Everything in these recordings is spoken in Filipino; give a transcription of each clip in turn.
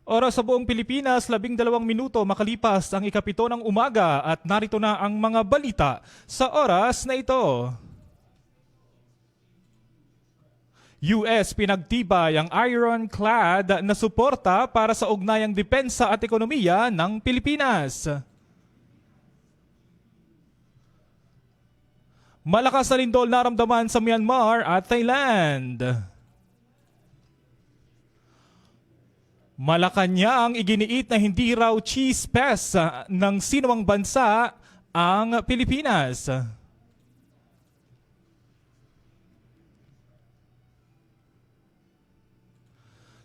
Oras sa buong Pilipinas, 12 minuto makalipas ang ikapito ng umaga at narito na ang mga balita sa oras na ito. US pinagtibay ang ironclad na suporta para sa ugnayang depensa at ekonomiya ng Pilipinas. Malakas na lindol naramdaman sa Myanmar at Thailand. Malacanang iginiit na hindi raw cheese pest ng sinumang bansa ang Pilipinas.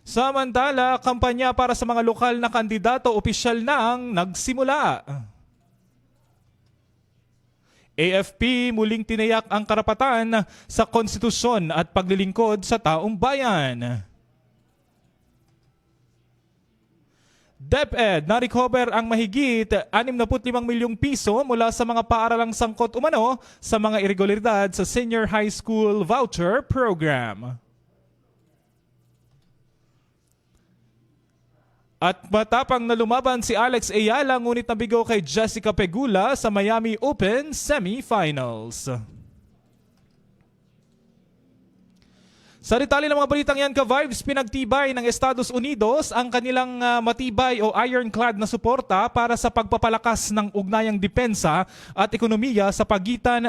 Samantala, kampanya para sa mga lokal na kandidato opisyal na ang nagsimula. AFP muling tinayak ang karapatan sa konstitusyon at paglilingkod sa taong bayan. DepEd na-recover ang mahigit 65 milyong piso mula sa mga paaralang sangkot umano sa mga irregularidad sa Senior High School Voucher Program. At matapang na lumaban si Alex Ayala ngunit nabigo kay Jessica Pegula sa Miami Open Semifinals. Sa detalye ng mga balitang yan, ka-Vibes, pinagtibay ng Estados Unidos ang kanilang matibay o ironclad na suporta para sa pagpapalakas ng ugnayang depensa at ekonomiya sa pagitan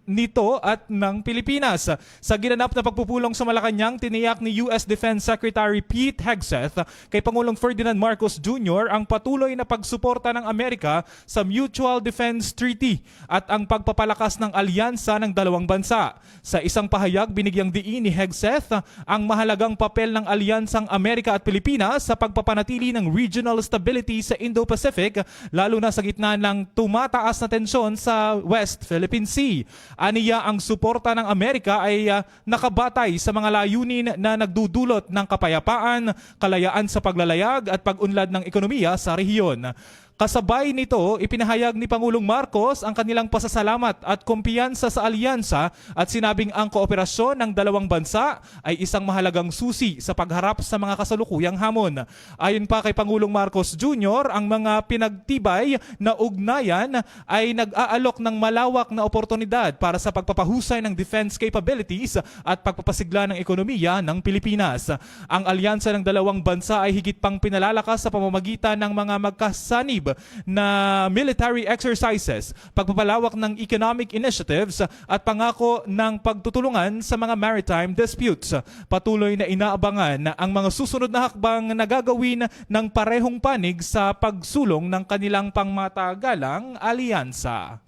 nito at ng Pilipinas. Sa ginanap na pagpupulong sa Malacanang, tiniyak ni US Defense Secretary Pete Hegseth kay Pangulong Ferdinand Marcos Jr. ang patuloy na pagsuporta ng Amerika sa Mutual Defense Treaty at ang pagpapalakas ng alyansa ng dalawang bansa. Sa isang pahayag, binigyang diin ni Hegseth ang mahalagang papel ng alyansang Amerika at Pilipinas sa pagpapanatili ng regional stability sa Indo-Pacific, lalo na sa gitna ng tumataas na tensyon sa West Philippine Sea. Aniya ang suporta ng Amerika ay nakabatay sa mga layunin na nagdudulot ng kapayapaan, kalayaan sa paglalayag at pag-unlad ng ekonomiya sa rehiyon. Kasabay nito, ipinahayag ni Pangulong Marcos ang kanilang pasasalamat at kumpiyansa sa alyansa at sinabing ang kooperasyon ng dalawang bansa ay isang mahalagang susi sa pagharap sa mga kasalukuyang hamon. Ayon pa kay Pangulong Marcos Jr., ang mga pinagtibay na ugnayan ay nag-aalok ng malawak na oportunidad para sa pagpapahusay ng defense capabilities at pagpapasigla ng ekonomiya ng Pilipinas. Ang alyansa ng dalawang bansa ay higit pang pinalalakas sa pamamagitan ng mga magkasanib na military exercises, pagpapalawak ng economic initiatives at pangako ng pagtutulungan sa mga maritime disputes. Patuloy na inaabangan ang mga susunod na hakbang na gagawin ng parehong panig sa pagsulong ng kanilang pangmatagalang alyansa.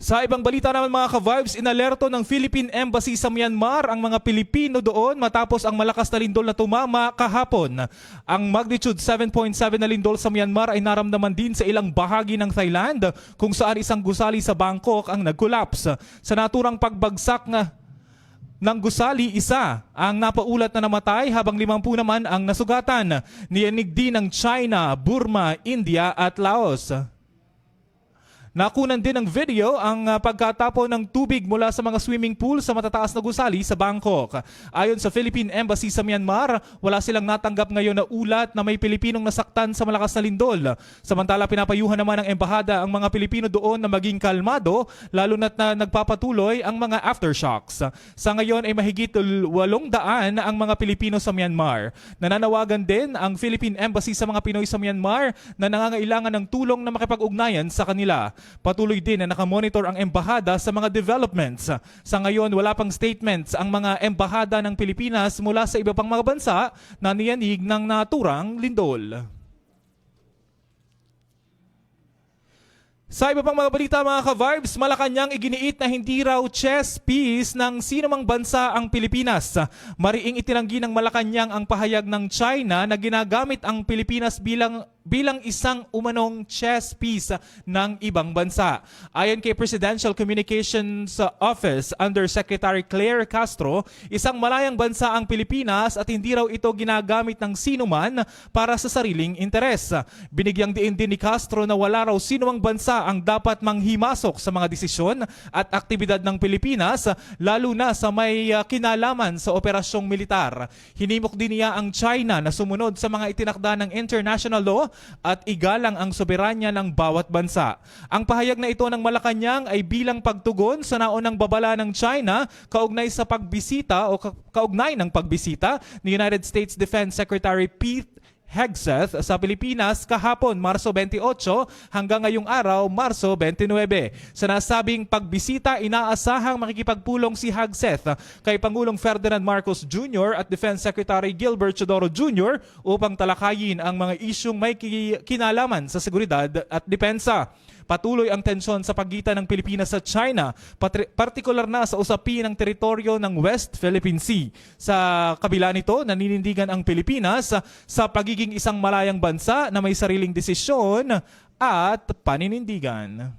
Sa ibang balita naman mga ka-Vibes, inalerto ng Philippine Embassy sa Myanmar ang mga Pilipino doon matapos ang malakas na lindol na tumama kahapon. Ang magnitude 7.7 na lindol sa Myanmar ay naramdaman din sa ilang bahagi ng Thailand kung saan isang gusali sa Bangkok ang nag-collapse. Sa naturang pagbagsak ng gusali, isa ang napaulat na namatay habang 50 naman ang nasugatan. Niyanig din ng China, Burma, India at Laos. Nakunan din ng video ang pagkatapon ng tubig mula sa mga swimming pool sa matataas na gusali sa Bangkok. Ayon sa Philippine Embassy sa Myanmar, wala silang natanggap ngayon na ulat na may Pilipinong nasaktan sa malakas na lindol. Samantala, pinapayuhan naman ng embahada ang mga Pilipino doon na maging kalmado, lalo na't na nagpapatuloy ang mga aftershocks. Sa ngayon ay mahigit 800 ang mga Pilipino sa Myanmar. Nananawagan din ang Philippine Embassy sa mga Pinoy sa Myanmar na nangangailangan ng tulong na makipag-ugnayan sa kanila. Patuloy din na nakamonitor ang embahada sa mga developments. Sa ngayon, wala pang statements ang mga embahada ng Pilipinas mula sa iba pang mga bansa na niyanig ng naturang lindol. Sa iba pang mga balita mga ka-Vibes, Malacanang iginiit na hindi raw chess piece ng sinumang bansa ang Pilipinas. Mariing itinanggi ng Malacanang ang pahayag ng China na ginagamit ang Pilipinas bilang bilang isang umanong chess piece ng ibang bansa. Ayon kay Presidential Communications Office Undersecretary Claire Castro, isang malayang bansa ang Pilipinas at hindi raw ito ginagamit ng sinuman para sa sariling interes. Binigyang diin din ni Castro na wala raw sinumang bansa ang dapat manghimasok sa mga desisyon at aktibidad ng Pilipinas, lalo na sa may kinalaman sa operasyong militar. Hinimok din niya ang China na sumunod sa mga itinakda ng international law at igalang ang soberanya ng bawat bansa. Ang pahayag na ito ng Malacanang ay bilang pagtugon sa naunang babala ng China kaugnay sa pagbisita o kaugnay ng pagbisita ni United States Defense Secretary Pete Hegseth sa Pilipinas kahapon Marso 28 hanggang ngayong araw Marso 29. Sa nasabing pagbisita, inaasahang makikipagpulong si Hegseth kay Pangulong Ferdinand Marcos Jr. at Defense Secretary Gilbert Chodoro Jr. upang talakayin ang mga isyung may kinalaman sa seguridad at depensa. Patuloy ang tensyon sa pagitan ng Pilipinas at China, partikular na sa usapin ng teritoryo ng West Philippine Sea. Sa kabila nito, naninindigan ang Pilipinas sa pagiging isang malayang bansa na may sariling desisyon at paninindigan.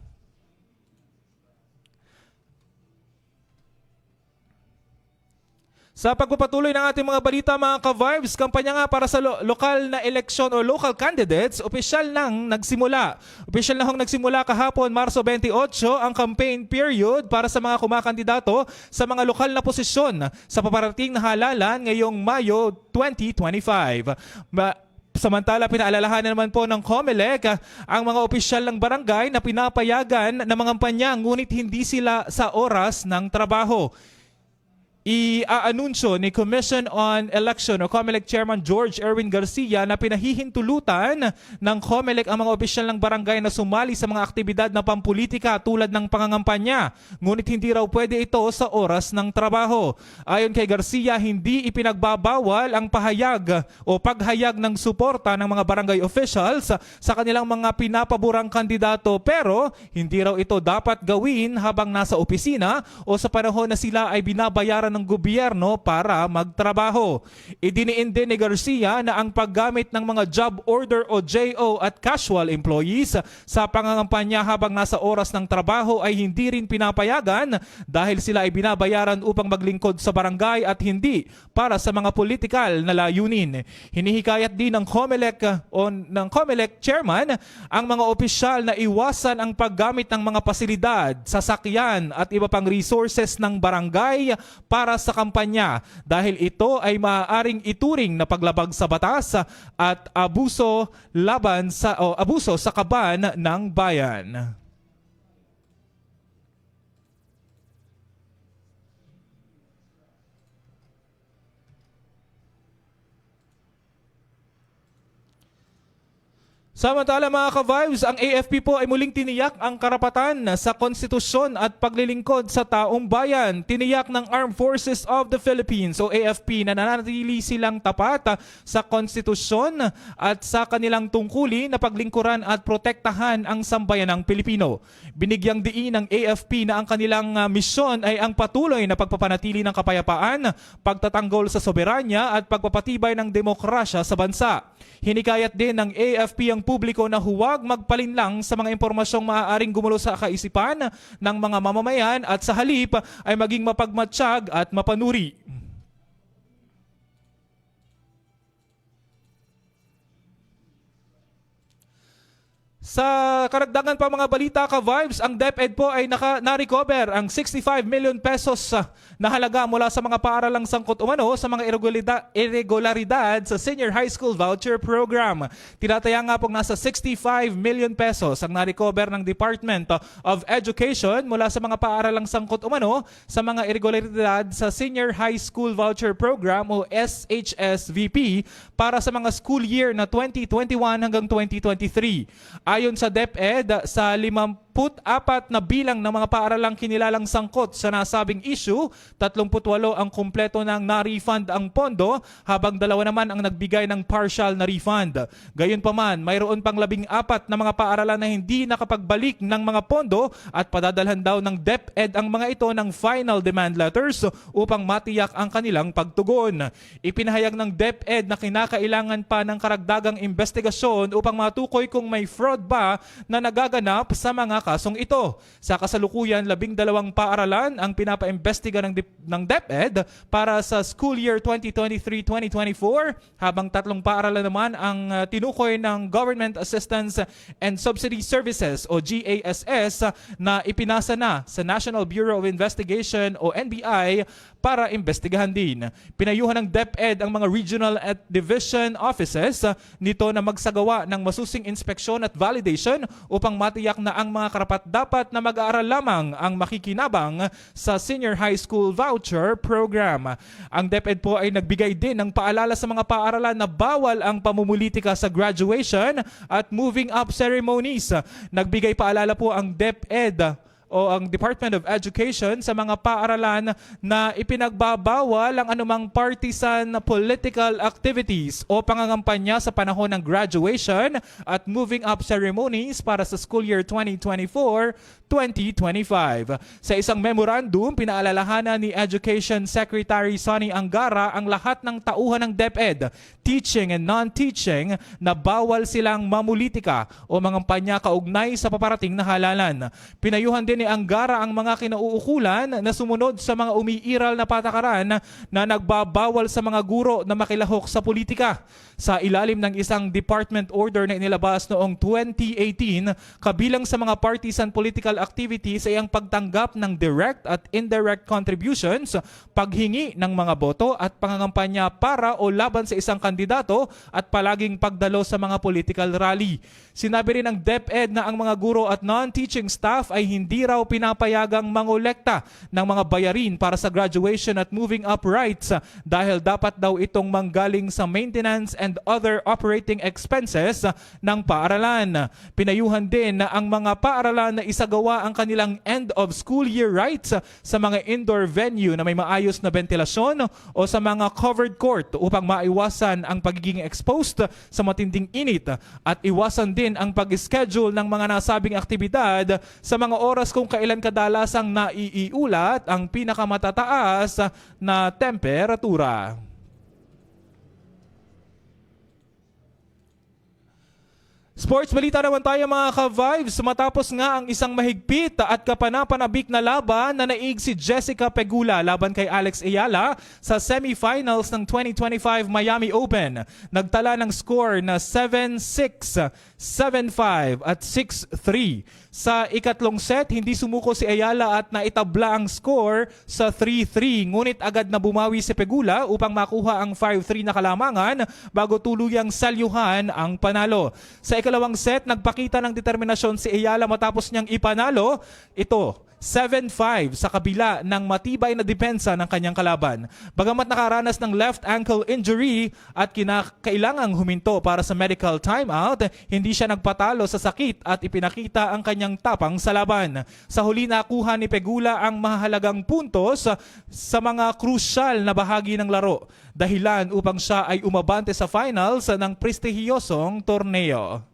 Sa pagpapatuloy ng ating mga balita mga ka-Vibes, kampanya nga para sa lokal na eleksyon o local candidates, opisyal nang nagsimula. Opisyal na hong nagsimula kahapon Marso 28 ang campaign period para sa mga kumakandidato sa mga lokal na posisyon sa paparating na halalan ngayong Mayo 2025. Samantala, pinaalalahanan naman po ng COMELEC ang mga opisyal ng barangay na pinapayagan na mangampanya ngunit hindi sila sa oras ng trabaho. Iaanunsyo ni Commission on Election o COMELEC Chairman George Erwin Garcia na pinahihintulutan ng COMELEC ang mga opisyal ng barangay na sumali sa mga aktibidad na pampolitika tulad ng pangangampanya, ngunit hindi raw pwede ito sa oras ng trabaho. Ayon kay Garcia, hindi ipinagbabawal ang pahayag o paghayag ng suporta ng mga barangay officials sa kanilang mga pinapaborang kandidato, pero hindi raw ito dapat gawin habang nasa opisina o sa panahon na sila ay binabayaran ng gobyerno para magtrabaho. Idiniin din ni Garcia na ang paggamit ng mga job order o JO at casual employees sa pangangampanya habang nasa oras ng trabaho ay hindi rin pinapayagan dahil sila ay binabayaran upang maglingkod sa barangay at hindi para sa mga politikal na layunin. Hinihikayat din ng COMELEC o ng COMELEC chairman ang mga opisyal na iwasan ang paggamit ng mga pasilidad, sasakyan at iba pang resources ng barangay para sa kampanya dahil ito ay maaaring ituring na paglabag sa batas at abuso sa kaban ng bayan. Samantala mga ka-Vibes, ang AFP po ay muling tiniyak ang karapatan sa konstitusyon at paglilingkod sa taong bayan. Tiniyak ng Armed Forces of the Philippines o AFP na nananatili silang tapat sa konstitusyon at sa kanilang tungkulin na paglingkuran at protektahan ang sambayanang Pilipino. Binigyang diin ng AFP na ang kanilang misyon ay ang patuloy na pagpapanatili ng kapayapaan, pagtatanggol sa soberanya at pagpapatibay ng demokrasya sa bansa. Hinikayat din ng AFP ang publiko na huwag magpalinlang sa mga impormasyong maaaring gumulo sa kaisipan ng mga mamamayan at sa halip ay maging mapagmatsyag at mapanuri. Sa karagdagan pa mga balita ka-Vibes, ang DepEd po ay na-recover ang 65 million pesos na halaga mula sa mga paaralang sangkot umano sa mga irregularidad sa Senior High School Voucher Program. Tinataya nga pong nasa 65 million pesos ang na-recover ng Department of Education mula sa mga paaralang sangkot umano sa mga irregularidad sa Senior High School Voucher Program o SHSVP para sa mga school year na 2021 hanggang 2023. Ayon sa DepEd, sa 50 na bilang ng mga paaralang kinilalang sangkot sa nasabing issue, 38 ang kumpleto ng na-refund ang pondo habang 2 naman ang nagbigay ng partial na refund. Gayunpaman, mayroon pang 14 na mga paaralan na hindi nakapagbalik ng mga pondo at padadalhan daw ng DepEd ang mga ito ng final demand letters upang matiyak ang kanilang pagtugon. Ipinahayag ng DepEd na kinakailangan pa ng karagdagang investigasyon upang matukoy kung may fraud ba na nagaganap sa mga kasong ito. Sa kasalukuyan, 12 paaralan ang pinapaimbestiga ng DepEd para sa school year 2023-2024 habang 3 paaralan naman ang tinukoy ng Government Assistance and Subsidy Services o GASS na ipinasa na sa National Bureau of Investigation o NBI para imbestigahan din. Pinayuhan ng DepEd ang mga regional at division offices nito na magsagawa ng masusing inspeksyon at validation upang matiyak na ang mga karapat-dapat na mag-aaral lamang ang makikinabang sa Senior High School Voucher Program. Ang DepEd po ay nagbigay din ng paalala sa mga paaralan na bawal ang pamumulitika sa graduation at moving up ceremonies. Nagbigay paalala po ang DepEd o ang Department of Education sa mga paaralan na ipinagbabawal ang anumang partisan political activities o pangangampanya sa panahon ng graduation at moving up ceremonies para sa school year 2024-2025. Sa isang memorandum, pinaalalahanan ni Education Secretary Sonny Angara ang lahat ng tauhan ng DepEd, teaching and non-teaching, na bawal silang mamulitika o mangampanya kaugnay sa paparating na halalan. Pinayuhan din ni Angara ang mga kinauukulan na sumunod sa mga umiiral na patakaran na nagbabawal sa mga guro na makilahok sa politika. Sa ilalim ng isang department order na inilabas noong 2018, kabilang sa mga partisan political activities ay ang pagtanggap ng direct at indirect contributions, paghingi ng mga boto at pangangampanya para o laban sa isang kandidato at palaging pagdalo sa mga political rally. Sinabi rin ng DepEd na ang mga guro at non-teaching staff ay hindi raw pinapayagang mangolekta ng mga bayarin para sa graduation at moving up rights dahil dapat daw itong manggaling sa maintenance and other operating expenses ng paaralan. Pinayuhan din na ang mga paaralan na isagawa ang kanilang end of school year rights sa mga indoor venue na may maayos na ventilasyon o sa mga covered court upang maiwasan ang pagiging exposed sa matinding init at iwasan din ang pag-schedule ng mga nasabing aktibidad sa mga oras kung kailan kadalasang naiiulat ang pinakamatataas na temperatura. Sports balita naman tayo mga ka-Vibes. Matapos nga ang isang mahigpit at kapanapanabik na laban na naig si Jessica Pegula laban kay Alex Ayala sa semifinals ng 2025 Miami Open. Nagtala ng score na 7-6, 7-5 at 6-3. Sa ikatlong set, hindi sumuko si Ayala at naitabla ang score sa 3-3. Ngunit agad na bumawi si Pegula upang makuha ang 5-3 na kalamangan bago tuluyang salyuhan ang panalo. Sa ikalawang set, nagpakita ng determinasyon si Ayala matapos niyang ipanalo ito 7-5 sa kabila ng matibay na depensa ng kanyang kalaban. Bagamat nakaranas ng left ankle injury at kinakailangang huminto para sa medical timeout, hindi siya nagpatalo sa sakit at ipinakita ang kanyang tapang sa laban. Sa huli nakuha ni Pegula ang mahalagang puntos sa mga krusyal na bahagi ng laro, dahilan upang siya ay umabante sa finals ng prestihiyosong torneo.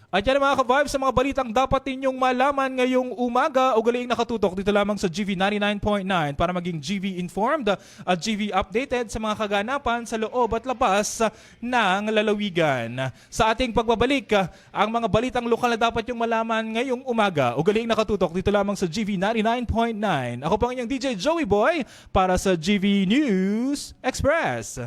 At yan mga ka-Vibes sa mga balitang dapat ninyong malaman ngayong umaga. Ugaliing nakatutok dito lamang sa GV 99.9 para maging GV informed at GV updated sa mga kaganapan sa loob at labas ng lalawigan. Sa ating pagbabalik, ang mga balitang lokal na dapat yung malaman ngayong umaga. Ugaliing nakatutok dito lamang sa GV 99.9. Ako pang inyong DJ Joey Boy para sa GV News Express.